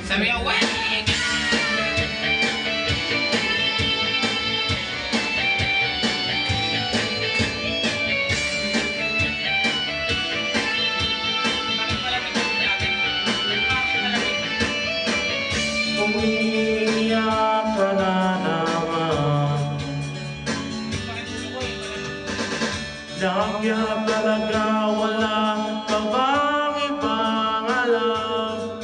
Sabi niya, weh! Umiiyak ka na naman. Nagyan talaga, wala ka bang ibang alam?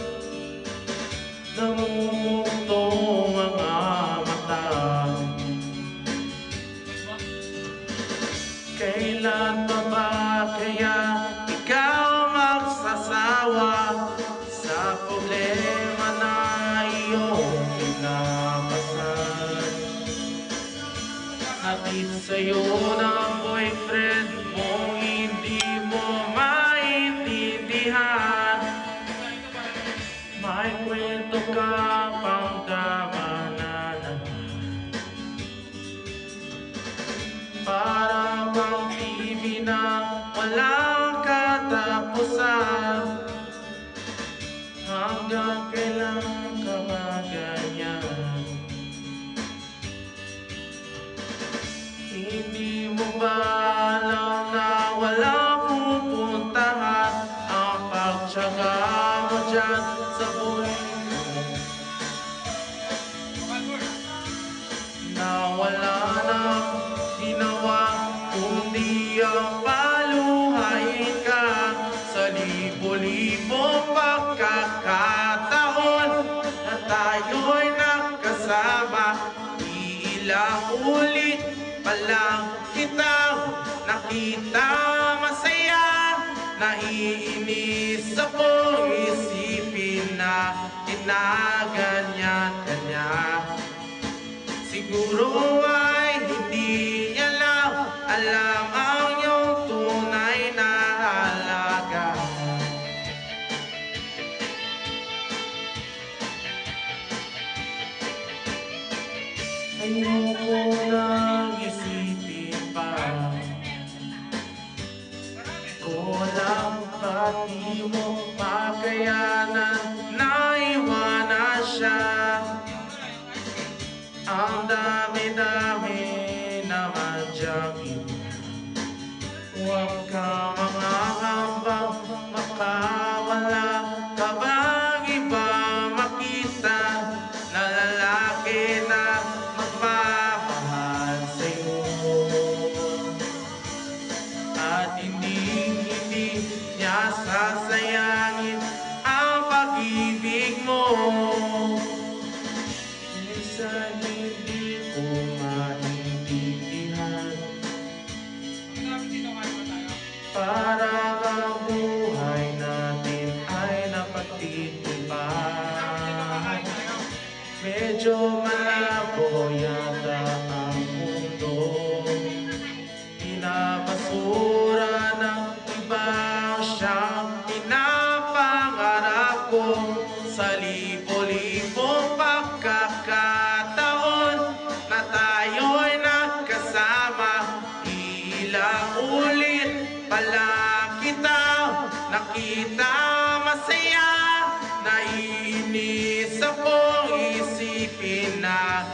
Namumugtong mga mata. Kailan pa ba kaya ikaw magsasawa sa problema na iyong pinapasan? Hatid sa'yo ng boyfriend mo, hindi mo maintindihan. May kwento ka pang damanan, para bang TV na walang katapusan. Hanggang kailan ka ba ganyan? Hindi mo ba alam na walang pupuntahan ang pagtyaga mo dyan sa buhay mo? Na wala na ginawa kundi ang paluhayin ka sa libo-libong pagkakataon na tayo'y nakasama. Ilang ulit pa lang kitang nakita masaya. Naiinis ako isipin na ginaganyan ka niya. Siguro ay hindi niya lang alam ang iyong tunay na halaga. Ayoko nang isipin pa kung alam ba't di mo makayanan na iwanan siya. Ang dami-dami naman diyang iba. Huwag ka mangangambang makawala ka bang iba makita na lalaki na magmamahal sa'yo. At hindi niya sasayangin ang pag-ibig mo. Minsan hindi ko maintindihan, parang ang buhay natin ay napagtitibay. Medyo malabo yata ang mundo, pinabasura ng ibang siyang pinapangarap ko. Sa libo-libong pagkakataon na tayo'y nagkasama, ilang ulit pala kita nakita masaya. Naiinis akong isipin na